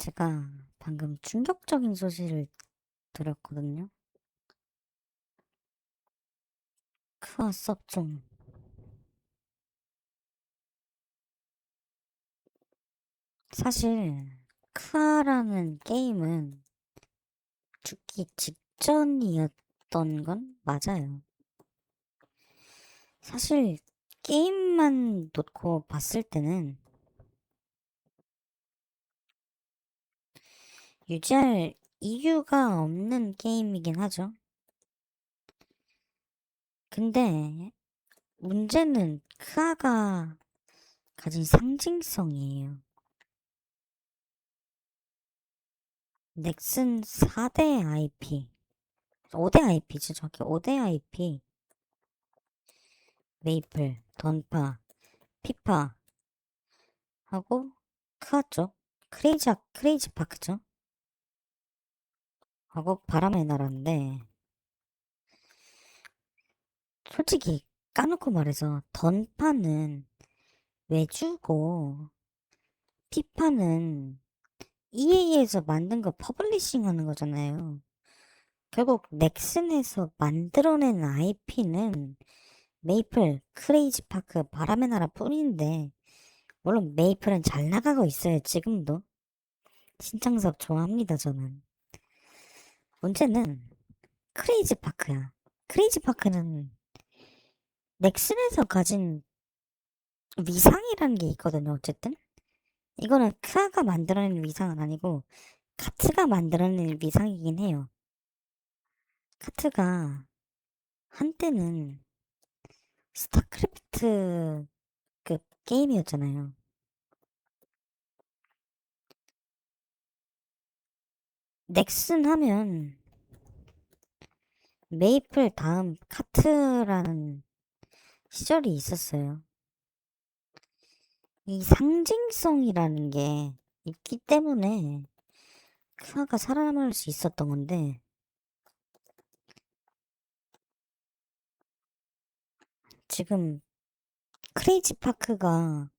제가 방금 충격적인 소식을 들었거든요. 크아 섭종. 사실 크아라는 게임은 죽기 직전이었던 건 맞아요. 사실 게임만 놓고 봤을 때는 유지할 이유가 없는 게임이긴 하죠. 근데 문제는 크아가 가진 상징성이에요. 넥슨 4대 IP, 5대 IP죠. 저기 5대 IP, 메이플, 던파, 피파 하고 크아 쪽, 크레이지 파크죠. 하고 바람의 나라인데 솔직히 까놓고 말해서 던파는 외주고 피파는 EA에서 만든 거 퍼블리싱 하는 거잖아요. 결국 넥슨에서 만들어낸 IP는 메이플, 크레이지 파크, 바람의 나라 뿐인데 물론 메이플은 잘 나가고 있어요. 지금도 신창섭 좋아합니다. 저는. 문제는 크레이지 파크야. 크레이지 파크는 넥슨에서 가진 위상이라는 게 있거든요. 어쨌든 이거는 크아가 만들어낸 위상은 아니고 카트가 만들어낸 위상이긴 해요. 카트가 한때는 스타크래프트 급 게임이었잖아요. 넥슨 하면 메이플 다음 카트라는 시절이 있었어요. 이 상징성이라는 게 있기 때문에 크아가 살아남을 수 있었던 건데 지금 크레이지 파크가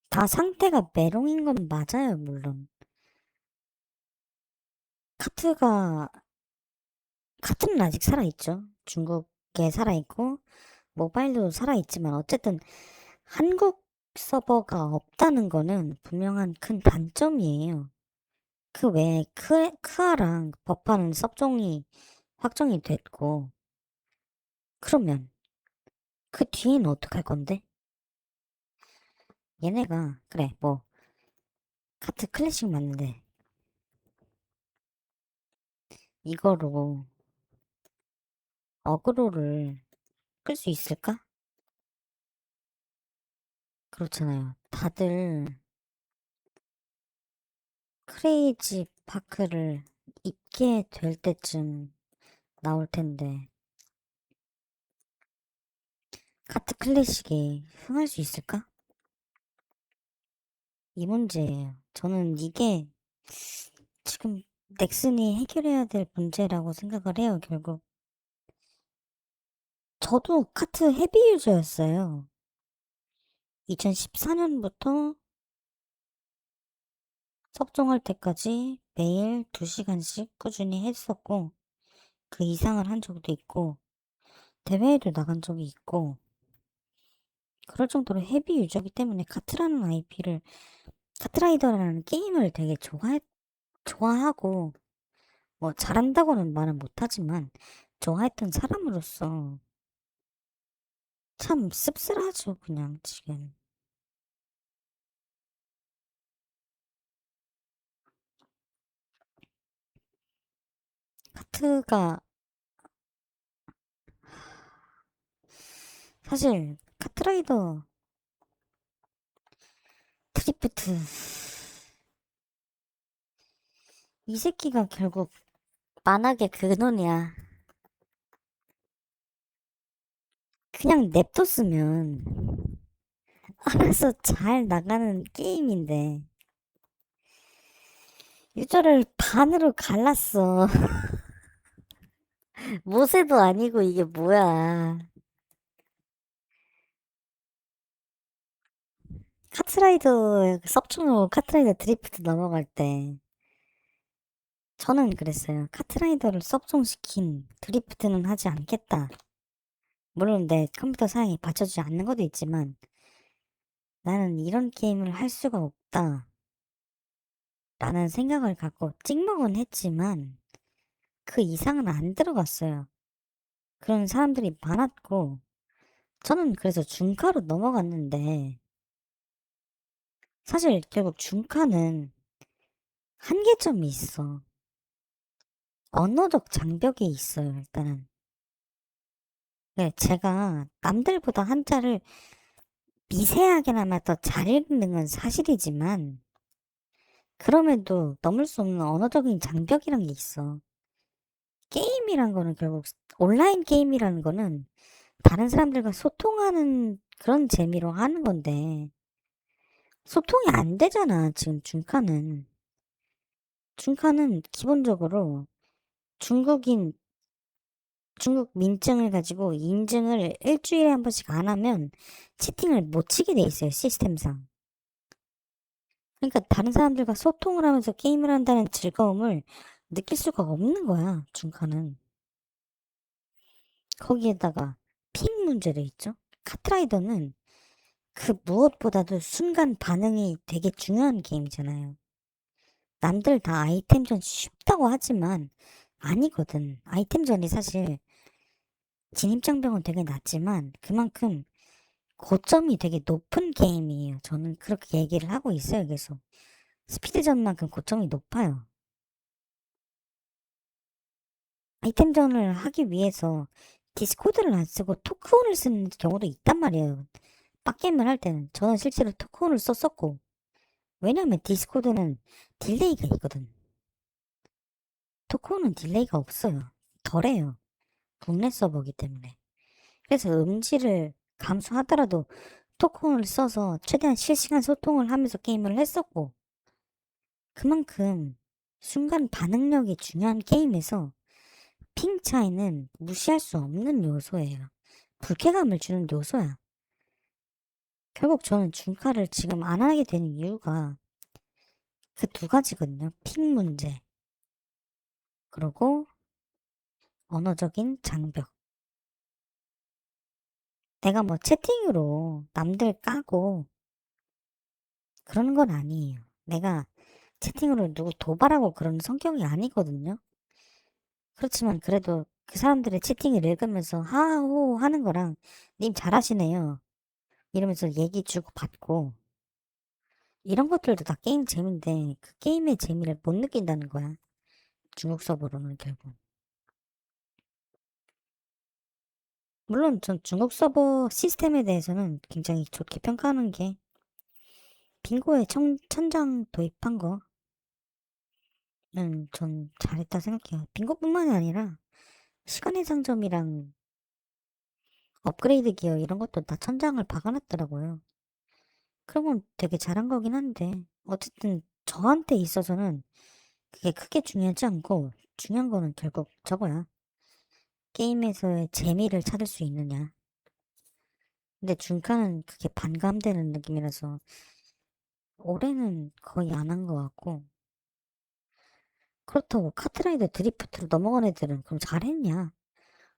다 상태가 메롱인 건 맞아요, 물론. 카트가, 카트는 아직 살아있죠. 중국에 살아있고, 모바일도 살아있지만, 어쨌든 한국 서버가 없다는 거는 분명한 큰 단점이에요. 그 외에 크아랑 버파는 섭종이 확정이 됐고, 그러면 그 뒤에는 어떡할 건데? 얘네가, 그래, 뭐, 카트 클래식 맞는데, 이거로 어그로를 끌 수 있을까? 그렇잖아요. 다들 크레이지 파크를 입게 될 때쯤 나올 텐데, 카트 클래식에 흥할 수 있을까? 이 문제예요. 저는 이게 지금 넥슨이 해결해야 될 문제라고 생각을 해요, 결국. 저도 카트 헤비 유저였어요. 2014년부터 석종할 때까지 매일 2시간씩 꾸준히 했었고, 그 이상을 한 적도 있고, 대회에도 나간 적이 있고, 그럴 정도로 헤비 유저이기 때문에 카트라는 IP를, 카트라이더라는 게임을 되게 좋아하고, 뭐 잘한다고는 말은 못하지만, 좋아했던 사람으로서 참 씁쓸하죠, 그냥 지금. 카트가, 사실, 카트라이더 드리프트, 이 새끼가 결국 만악의 근원이야. 그냥 냅뒀으면 알아서 잘 나가는 게임인데, 유저를 반으로 갈랐어. 모세도 아니고 이게 뭐야. 카트라이더 섭충으로 카트라이더 드리프트 넘어갈 때 저는 그랬어요. 카트라이더를 섭종시킨 드리프트는 하지 않겠다. 물론 내 컴퓨터 사양이 받쳐주지 않는 것도 있지만 나는 이런 게임을 할 수가 없다. 라는 생각을 갖고 찍먹은 했지만 그 이상은 안 들어갔어요. 그런 사람들이 많았고 저는 그래서 중카로 넘어갔는데 사실 결국 중카는 한계점이 있어. 언어적 장벽이 있어요, 일단은. 네, 제가 남들보다 한자를 미세하게나마 더 잘 읽는 건 사실이지만 그럼에도 넘을 수 없는 언어적인 장벽이란 게 있어. 게임이란 거는 결국 온라인 게임이라는 거는 다른 사람들과 소통하는 그런 재미로 하는 건데 소통이 안 되잖아, 지금 중카는. 중카는 기본적으로 중국인, 중국 민증을 가지고 인증을 일주일에 한 번씩 안 하면 채팅을 못 치게 돼 있어요, 시스템상. 그러니까 다른 사람들과 소통을 하면서 게임을 한다는 즐거움을 느낄 수가 없는 거야, 중카는. 거기에다가 핑 문제도 있죠. 카트라이더는 그 무엇보다도 순간 반응이 되게 중요한 게임이잖아요. 남들 다 아이템전 쉽다고 하지만 아니거든. 아이템전이 사실 진입장벽은 되게 낮지만 그만큼 고점이 되게 높은 게임이에요. 저는 그렇게 얘기를 하고 있어요, 계속. 스피드전만큼 고점이 높아요. 아이템전을 하기 위해서 디스코드를 안 쓰고 토크온을 쓰는 경우도 있단 말이에요. 빡게임을 할 때는. 저는 실제로 토크온을 썼었고. 왜냐면 디스코드는 딜레이가 있거든. 토크온은 딜레이가 없어요. 덜해요. 국내 서버기 때문에. 그래서 음질을 감수하더라도 토크온을 써서 최대한 실시간 소통을 하면서 게임을 했었고, 그만큼 순간 반응력이 중요한 게임에서 핑 차이는 무시할 수 없는 요소예요. 불쾌감을 주는 요소야. 결국 저는 중카를 지금 안 하게 된 이유가 그 두 가지거든요. 핑 문제. 그리고 언어적인 장벽. 내가 뭐 채팅으로 남들 까고 그러는 건 아니에요. 내가 채팅으로 누구 도발하고 그런 성격이 아니거든요. 그렇지만 그래도 그 사람들의 채팅을 읽으면서 하호 하는 거랑 님 잘하시네요. 이러면서 얘기 주고 받고 이런 것들도 다 게임 재미인데 그 게임의 재미를 못 느낀다는 거야. 중국 서버로는 결국. 물론 전 중국 서버 시스템에 대해서는 굉장히 좋게 평가하는 게 빙고에 천장 도입한 거는 전 잘했다 생각해요. 빙고뿐만이 아니라 시간의 상점이랑 업그레이드 기어 이런 것도 다 천장을 박아놨더라고요. 그런 건 되게 잘한 거긴 한데 어쨌든 저한테 있어서는 그게 크게 중요하지 않고 중요한 거는 결국 저거야. 게임에서의 재미를 찾을 수 있느냐. 근데 중간은 그게 반감되는 느낌이라서 올해는 거의 안 한 것 같고 그렇다고 카트라이더 드리프트로 넘어간 애들은 그럼 잘했냐?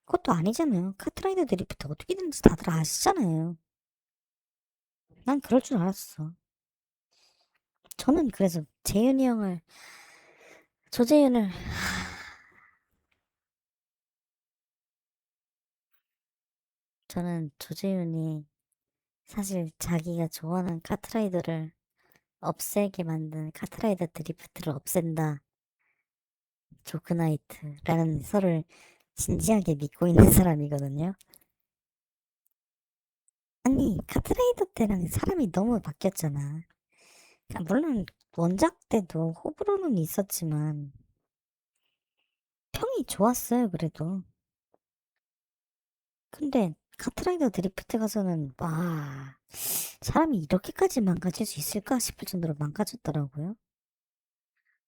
그것도 아니잖아요. 카트라이더 드리프트 어떻게든지 다들 아시잖아요. 난 그럴 줄 알았어. 저는 그래서 재윤이 형을 조재윤을 저는 조재윤이 사실 자기가 좋아하는 카트라이더를 없애게 만든 카트라이더 드리프트를 없앤다. 조크나이트라는 설을 진지하게 믿고 있는 사람이거든요. 아니, 카트라이더 때랑 사람이 너무 바뀌었잖아. 물론 원작 때도 호불호는 있었지만 평이 좋았어요, 그래도. 근데 카트라이더 드리프트 가서는 와, 사람이 이렇게까지 망가질 수 있을까 싶을 정도로 망가졌더라고요.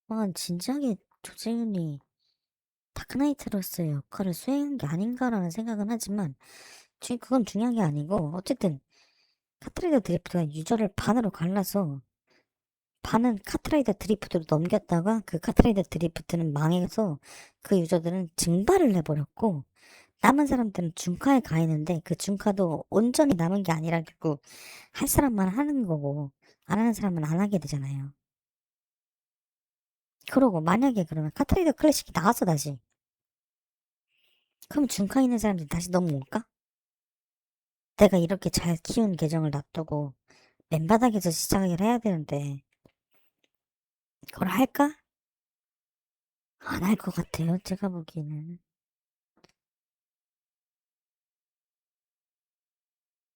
와, 진지하게 조재윤이 다크나이트로서의 역할을 수행한 게 아닌가라는 생각은 하지만 그건 중요한 게 아니고 어쨌든 카트라이더 드리프트가 유저를 반으로 갈라서 반은 카트라이더 드리프트로 넘겼다가 그 카트라이더 드리프트는 망해서 그 유저들은 증발을 해버렸고 남은 사람들은 중카에 가 있는데 그 중카도 온전히 남은 게 아니라 결국 할 사람만 하는 거고 안 하는 사람은 안 하게 되잖아요. 그러고 만약에 그러면 카트라이더 클래식이 나왔어 다시. 그럼 중카에 있는 사람들이 다시 넘어올까? 내가 이렇게 잘 키운 계정을 놔두고 맨바닥에서 시작을 해야 되는데 그걸 할까? 안 할 것 같아요. 제가 보기에는.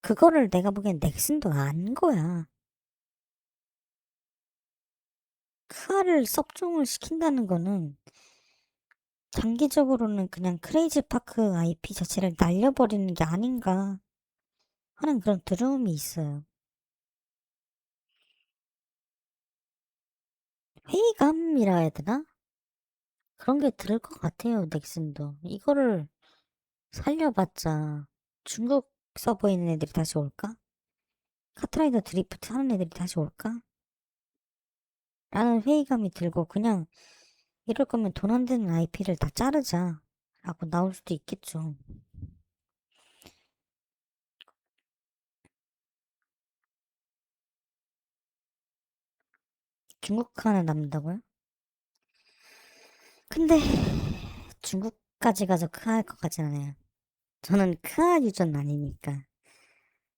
그거를 내가 보기엔 넥슨도 안 거야. 크아를 섭종을 시킨다는 거는 장기적으로는 그냥 크레이지 파크 IP 자체를 날려버리는 게 아닌가 하는 그런 두려움이 있어요. 회의감이라 해야 되나? 그런 게 들을 것 같아요, 넥슨도. 이거를 살려봤자 중국 서버에 있는 애들이 다시 올까? 카트라이더 드리프트 하는 애들이 다시 올까? 라는 회의감이 들고 그냥 이럴 거면 돈 안 되는 IP를 다 자르자 라고 나올 수도 있겠죠. 중국 하나 남는다고요? 근데 중국까지 가서 크할 것 같진 않아요. 저는 크아 유저는 아니니까.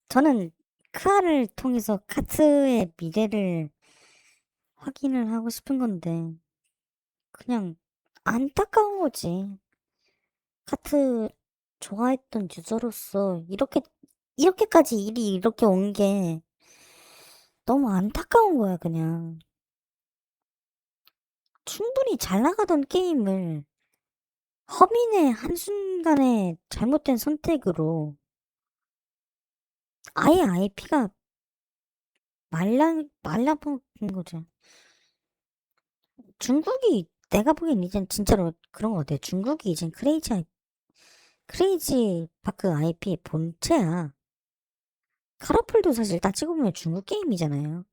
저는 크아를 통해서 카트의 미래를 확인을 하고 싶은 건데 그냥 안타까운 거지. 카트 좋아했던 유저로서 이렇게까지 일이 이렇게 온 게 너무 안타까운 거야, 그냥. 충분히 잘 나가던 게임을 허민의 한순간에 잘못된 선택으로 아예 IP가 말라먹은 거죠. 중국이 내가 보기엔 이젠 진짜로 그런 것 같아요. 중국이 이젠 크레이지 파크 IP 본체야. 카라풀도 사실 따지고 보면 중국 게임이잖아요.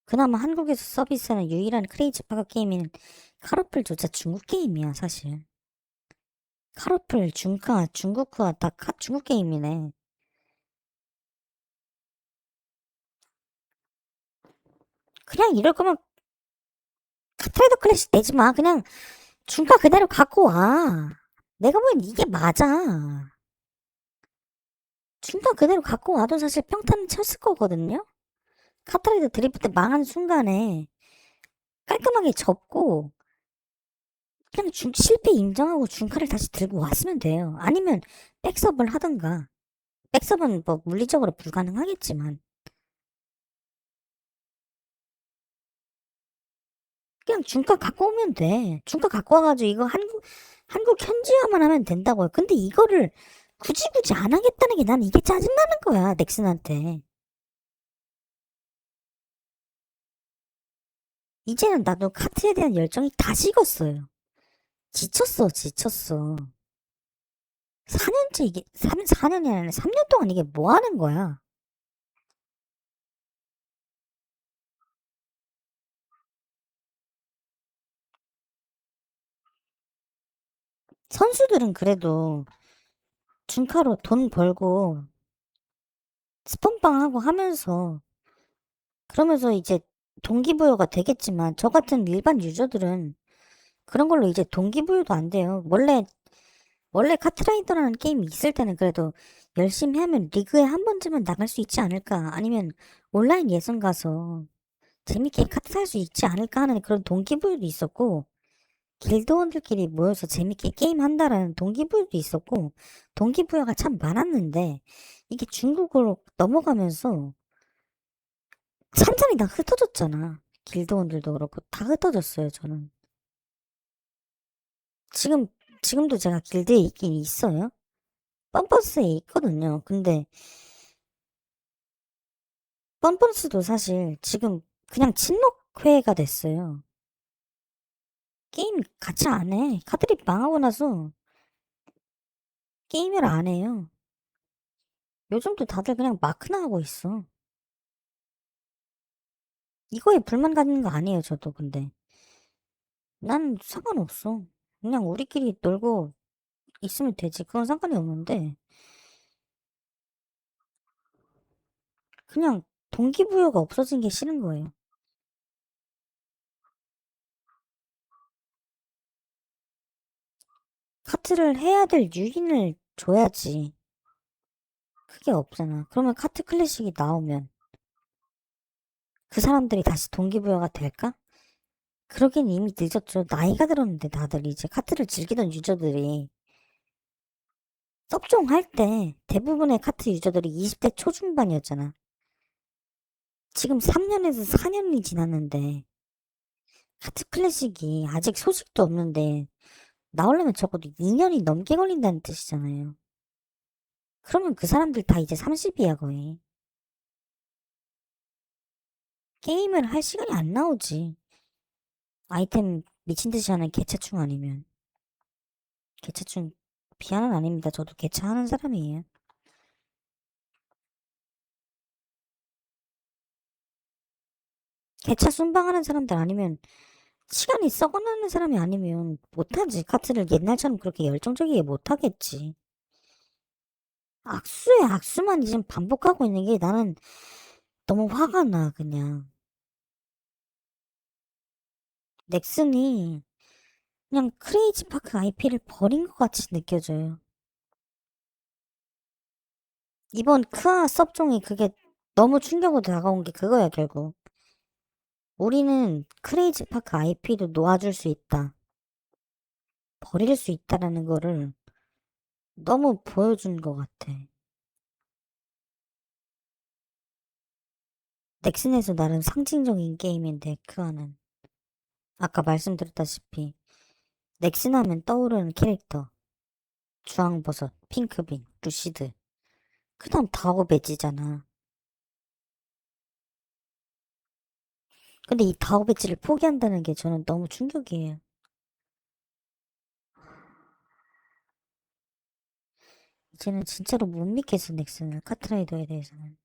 그나마 한국에서 서비스하는 유일한 크레이지 파크 게임인 카라풀조차 중국 게임이야, 사실. 카라풀, 중카, 중국화 다 중국 게임이네. 그냥 이럴 거면 카트라이더 클래식 내지 마. 그냥 중가 그대로 갖고 와. 내가 보기엔 이게 맞아. 중가 그대로 갖고 와도 사실 평타는 쳤을 거거든요. 카트라이더 드리프트 망한 순간에 깔끔하게 접고 그냥 실패 인정하고 중카를 다시 들고 왔으면 돼요. 아니면 백섭을 하든가. 백섭은 뭐 물리적으로 불가능하겠지만 그냥 중가 갖고 오면 돼. 중가 갖고 와가지고 이거 한국 현지화만 하면 된다고요. 근데 이거를 굳이 안 하겠다는 게 난 이게 짜증나는 거야, 넥슨한테. 이제는 나도 카트에 대한 열정이 다 식었어요. 지쳤어. 4년째 이게, 4년이 아니라 3년 동안 이게 뭐 하는 거야? 선수들은 그래도 중카로 돈 벌고 스폰빵 하고 하면서 그러면서 이제 동기부여가 되겠지만 저 같은 일반 유저들은 그런 걸로 이제 동기부여도 안 돼요. 원래 카트라이더라는 게임이 있을 때는 그래도 열심히 하면 리그에 한 번쯤은 나갈 수 있지 않을까? 아니면 온라인 예선 가서 재밌게 카트 살 수 있지 않을까 하는 그런 동기부여도 있었고, 길드원들끼리 모여서 재밌게 게임한다라는 동기부여도 있었고, 동기부여가 참 많았는데, 이게 중국으로 넘어가면서 산산이 다 흩어졌잖아. 길드원들도 그렇고, 다 흩어졌어요, 저는. 지금, 지금도 제가 길드에 있긴 있어요. 뻔뻔스에 있거든요. 근데, 뻔뻔스도 사실 지금 그냥 친목회가 됐어요. 게임 같이 안 해. 카드립 망하고 나서 게임을 안 해요. 요즘도 다들 그냥 마크나 하고 있어. 이거에 불만 가지는 거 아니에요, 저도 근데. 난 상관없어. 그냥 우리끼리 놀고 있으면 되지. 그건 상관이 없는데, 그냥 동기부여가 없어진 게 싫은 거예요. 카트를 해야 될 유인을 줘야지. 그게 없잖아. 그러면 카트 클래식이 나오면 그 사람들이 다시 동기부여가 될까? 그러긴 이미 늦었죠. 나이가 들었는데 다들 이제 카트를 즐기던 유저들이 섭종 할 때 대부분의 카트 유저들이 20대 초중반이었잖아. 지금 3년에서 4년이 지났는데 카트 클래식이 아직 소식도 없는데 나오려면 적어도 2년이 넘게 걸린다는 뜻이잖아요. 그러면 그 사람들 다 이제 30이야 거의. 게임을 할 시간이 안 나오지. 아이템 미친 듯이 하는 개차충 아니면. 개차충 비하는 아닙니다. 저도 개차하는 사람이에요. 개차 순방하는 사람들 아니면 시간이 썩어나는 사람이 아니면 못하지. 카트를 옛날처럼 그렇게 열정적이게 못하겠지. 악수에 악수만 지금 반복하고 있는 게 나는 너무 화가 나, 그냥. 넥슨이 그냥 크레이지 파크 IP를 버린 것 같이 느껴져요. 이번 크아 섭종이 그게 너무 충격으로 다가온 게 그거야, 결국. 우리는 크레이지 파크 IP도 놓아줄 수 있다. 버릴 수 있다라는 거를 너무 보여준 것 같아. 넥슨에서 나름 상징적인 게임인데, 크아는. 아까 말씀드렸다시피, 넥슨 하면 떠오르는 캐릭터. 주황버섯, 핑크빈, 루시드. 그 다음 다오 배지잖아. 근데 이 다오 배지를 포기한다는 게 저는 너무 충격이에요. 이제는 진짜로 못 믿겠어, 넥슨을. 카트라이더에 대해서는.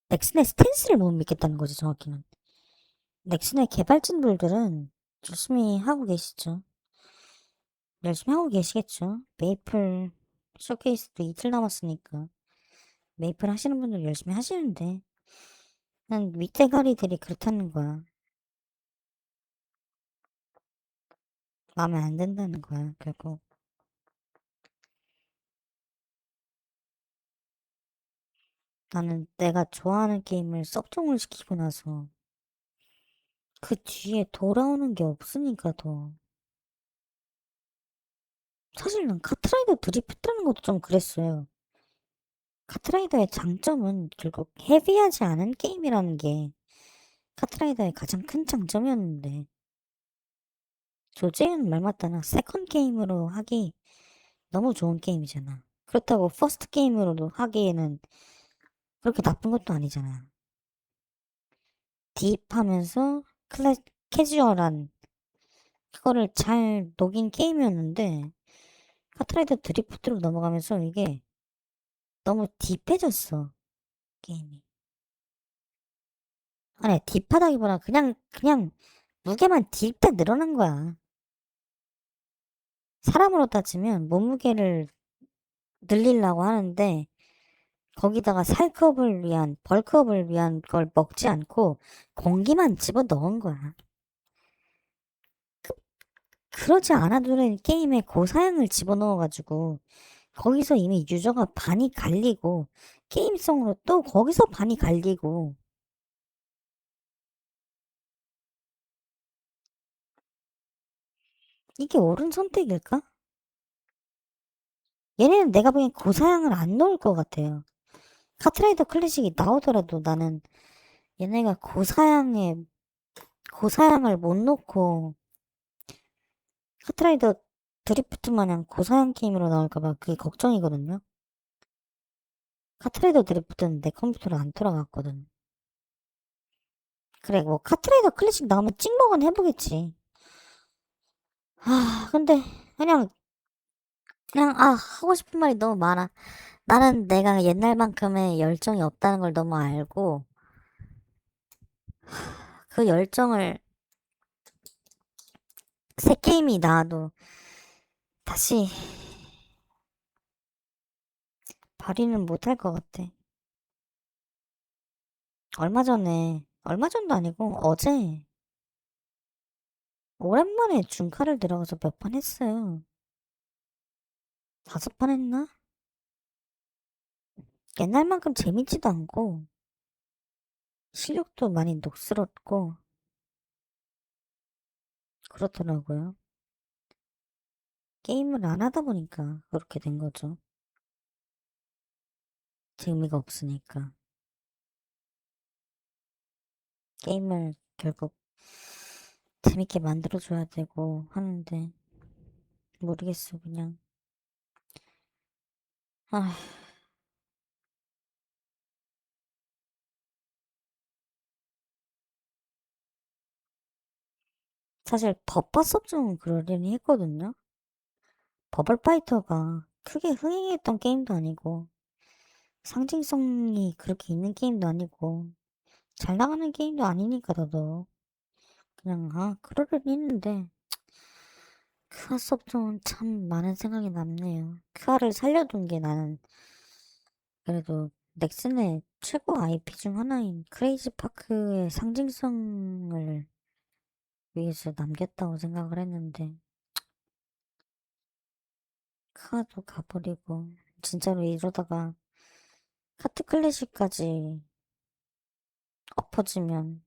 넥슨의 스탠스를 못 믿겠다는 거지, 정확히는. 넥슨의 개발진분들은 열심히 하고 계시죠. 열심히 하고 계시겠죠. 메이플 쇼케이스도 이틀 남았으니까. 메이플 하시는 분들 열심히 하시는데, 난 윗대가리들이 그렇다는 거야. 마음에 안 든다는 거야, 결국. 나는 내가 좋아하는 게임을 섭종을 시키고 나서 그 뒤에 돌아오는 게 없으니까 더. 사실 난 카트라이더 드리프트라는 것도 좀 그랬어요. 카트라이더의 장점은 결국 헤비하지 않은 게임이라는 게 카트라이더의 가장 큰 장점이었는데 조재현 말 맞다나 세컨 게임으로 하기 너무 좋은 게임이잖아. 그렇다고 퍼스트 게임으로도 하기에는 그렇게 나쁜 것도 아니잖아. 딥하면서 캐주얼한 그거를 잘 녹인 게임이었는데 카트라이더 드리프트로 넘어가면서 이게 너무 딥해졌어 게임이. 아니 딥하다기보다 그냥 무게만 딥게 늘어난 거야. 사람으로 따지면 몸무게를 늘리려고 하는데 거기다가 살크업을 위한 벌크업을 위한 걸 먹지 않고 공기만 집어 넣은 거야. 그러지 않아도 되는 게임에 고사양을 집어넣어가지고 거기서 이미 유저가 반이 갈리고 게임성으로 또 거기서 반이 갈리고 이게 옳은 선택일까? 얘네는 내가 보기엔 고사양을 안 넣을 것 같아요. 카트라이더 클래식이 나오더라도 나는 얘네가 고사양을 못 넣고 카트라이더 드리프트 마냥 고사양 게임으로 나올까봐 그게 걱정이거든요. 카트라이더 드리프트는 내 컴퓨터로 안 돌아갔거든. 그래, 뭐 카트라이더 클래식 나오면 찍먹은 해보겠지. 근데 그냥 그냥, 하고 싶은 말이 너무 많아. 나는 내가 옛날만큼의 열정이 없다는 걸 너무 알고, 그 열정을 새 게임이 나와도 다시 발휘는 못할 것 같아. 얼마 전도 아니고, 어제, 오랜만에 중카를 들어가서 몇 판 했어요. 5판 했나? 옛날만큼 재밌지도 않고, 실력도 많이 녹슬었고, 그렇더라고요. 게임을 안 하다 보니까 그렇게 된 거죠. 재미가 없으니까. 게임을 결국 재밌게 만들어줘야 되고 하는데, 모르겠어, 그냥. 아, 사실 버퍼섭 좀 그러려니 했거든요. 버블파이터가 크게 흥행했던 게임도 아니고, 상징성이 그렇게 있는 게임도 아니고, 잘 나가는 게임도 아니니까, 더더. 그냥, 그러려니 했는데, 크아 섭종은 참 많은 생각이 남네요. 크아를 살려둔 게 나는 그래도 넥슨의 최고 IP 중 하나인 크레이지 파크의 상징성을 위해서 남겼다고 생각을 했는데, 크아도 가버리고, 진짜로 이러다가 카트 클래식까지 엎어지면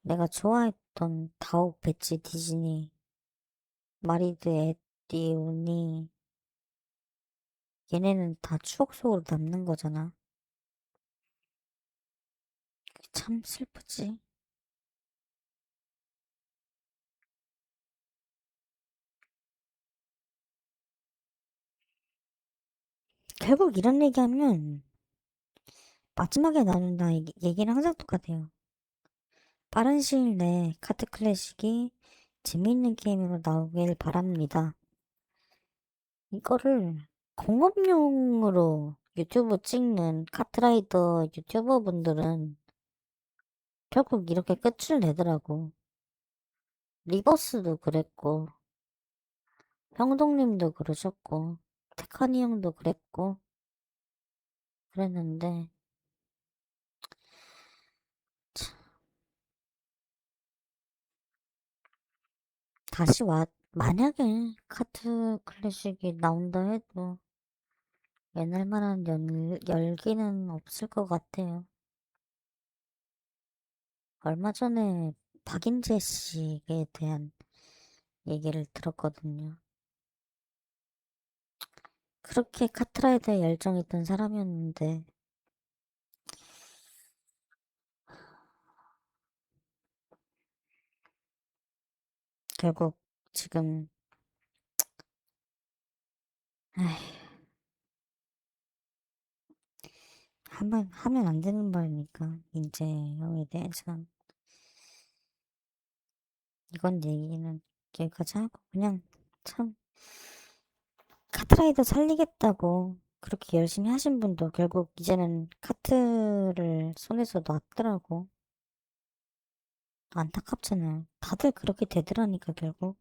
내가 좋아했던 다옥, 배지, 디즈니, 마리드, 에디오니, 얘네는 다 추억 속으로 남는 거잖아. 참 슬프지. 결국 이런 얘기하면 마지막에 나눈다 얘기는 항상 똑같아요. 빠른 시일 내에 카트 클래식이 재미있는 게임으로 나오길 바랍니다. 이거를 공업용으로 유튜브 찍는 카트라이더 유튜버 분들은 결국 이렇게 끝을 내더라고. 리버스도 그랬고, 형동님도 그러셨고, 테카니 형도 그랬고, 그랬는데, 참, 만약에 카트 클래식이 나온다 해도 옛날만한 열기는 없을 것 같아요. 얼마 전에 박인재 씨에 대한 얘기를 들었거든요. 그렇게 카트라이더에 열정이 있던 사람이었는데, 결국 지금, 에이, 하면 안 되는 말이니까, 인재 형에 대해서는. 이건 얘기는 여기까지 하고, 그냥 참, 카트라이더 살리겠다고 그렇게 열심히 하신 분도 결국 이제는 카트를 손에서 놨더라고. 안타깝잖아요. 다들 그렇게 되더라니까, 결국.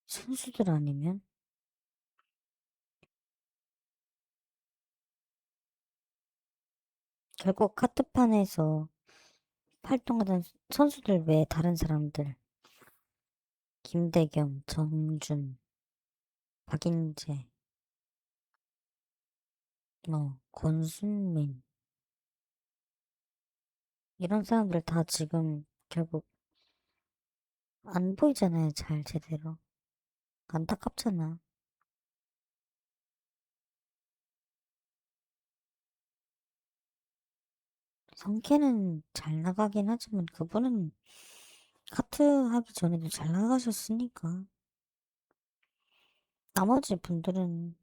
선수들 아니면. 결국 카트판에서 활동하던 선수들 외에 다른 사람들, 김대겸, 정준, 박인재, 권순민, 이런 사람들 다 지금 결국 안 보이잖아요, 잘 제대로. 안타깝잖아. 성캐는 잘 나가긴 하지만 그분은 카트 하기 전에도 잘 나가셨으니까. 나머지 분들은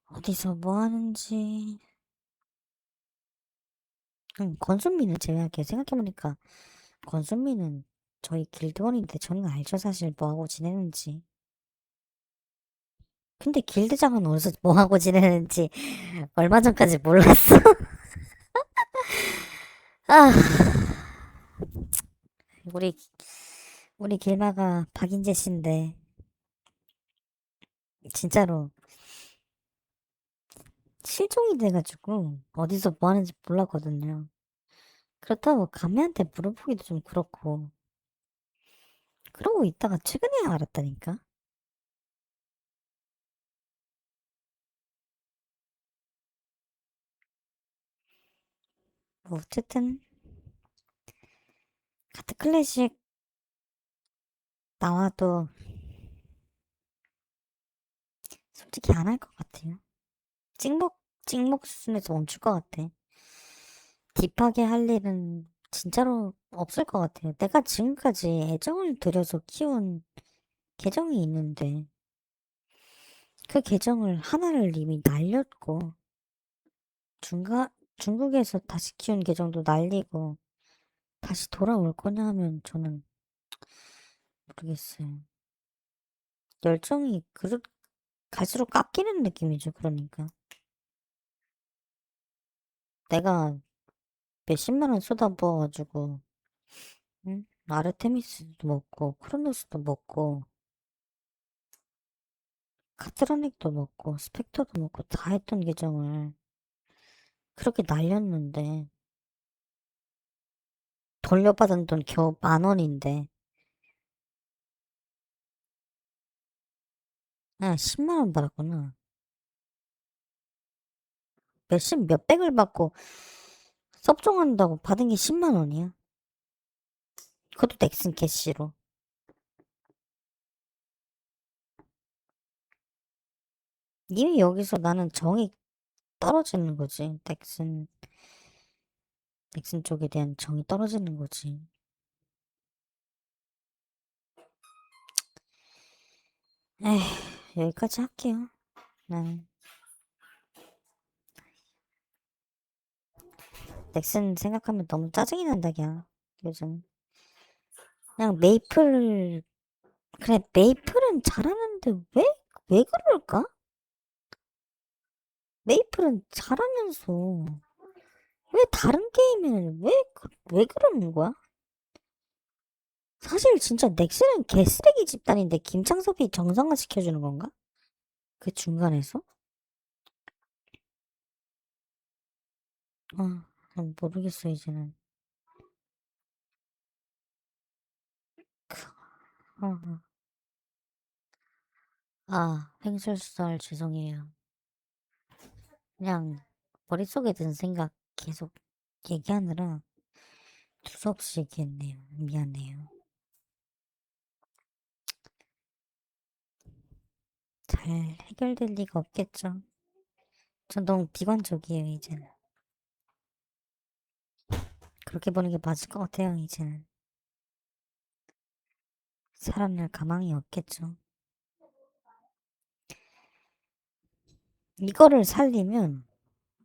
어디서 뭐 하는지. 권순민은 제외할게요. 생각해보니까 권순민은 저희 길드원인데 저는 알죠, 사실 뭐하고 지내는지. 근데 길드장은 어디서 뭐 하고 지내는지 얼마 전까지 몰랐어. 아, 우리 우리 길마가 박인재 씨인데 진짜로 실종이 돼가지고 어디서 뭐 하는지 몰랐거든요. 그렇다고 감히한테 물어보기도 좀 그렇고 그러고 있다가 최근에 알았다니까. 뭐 어쨌든 같은 클래식 나와도 솔직히 안 할 것 같아요. 찍먹 수준에서 멈출 것 같아. 딥하게 할 일은 진짜로 없을 것 같아요. 내가 지금까지 애정을 들여서 키운 계정이 있는데 그 계정을 하나를 이미 날렸고 중국에서 다시 키운 계정도 날리고 다시 돌아올 거냐 하면 저는 모르겠어요. 열정이 갈수록 깎이는 느낌이죠. 그러니까 내가 몇십만 원 쏟아부어가지고 응? 아르테미스도 먹고 크로노스도 먹고 카트라닉도 먹고 스펙터도 먹고 다 했던 계정을 그렇게 날렸는데 돌려받은 돈 겨우 10,000원인데 아 10만 원 받았구나. 몇백을 받고 섭종한다고 받은 게 10만 원이야. 그것도 넥슨 캐시로. 이미 여기서 나는 정이 떨어지는 거지. 넥슨 쪽에 대한 정이 떨어지는 거지. 에휴, 여기까지 할게요. 난 넥슨 생각하면 너무 짜증이 난다, 그냥. 요즘. 그냥 그래, 메이플은 잘하는데 왜 그럴까? 메이플은 잘하면서, 왜 다른 게임에는 왜 그러는 거야? 사실 진짜 넥슨은 개쓰레기 집단인데 김창섭이 정상화 시켜주는 건가? 그 중간에서? 모르겠어, 이제는. 어. 횡설수설 죄송해요. 그냥 머릿속에 든 생각 계속 얘기하느라 두서없이 얘기했네요. 미안해요. 잘 해결될 리가 없겠죠. 전 너무 비관적이에요, 이제는. 그렇게 보는 게 맞을 것 같아요, 이제는. 살아날 가망이 없겠죠. 이거를 살리면,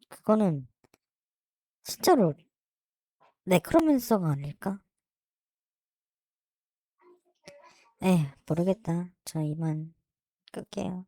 그거는 진짜로 네크로맨서가 아닐까? 모르겠다. 저 이만 끌게요.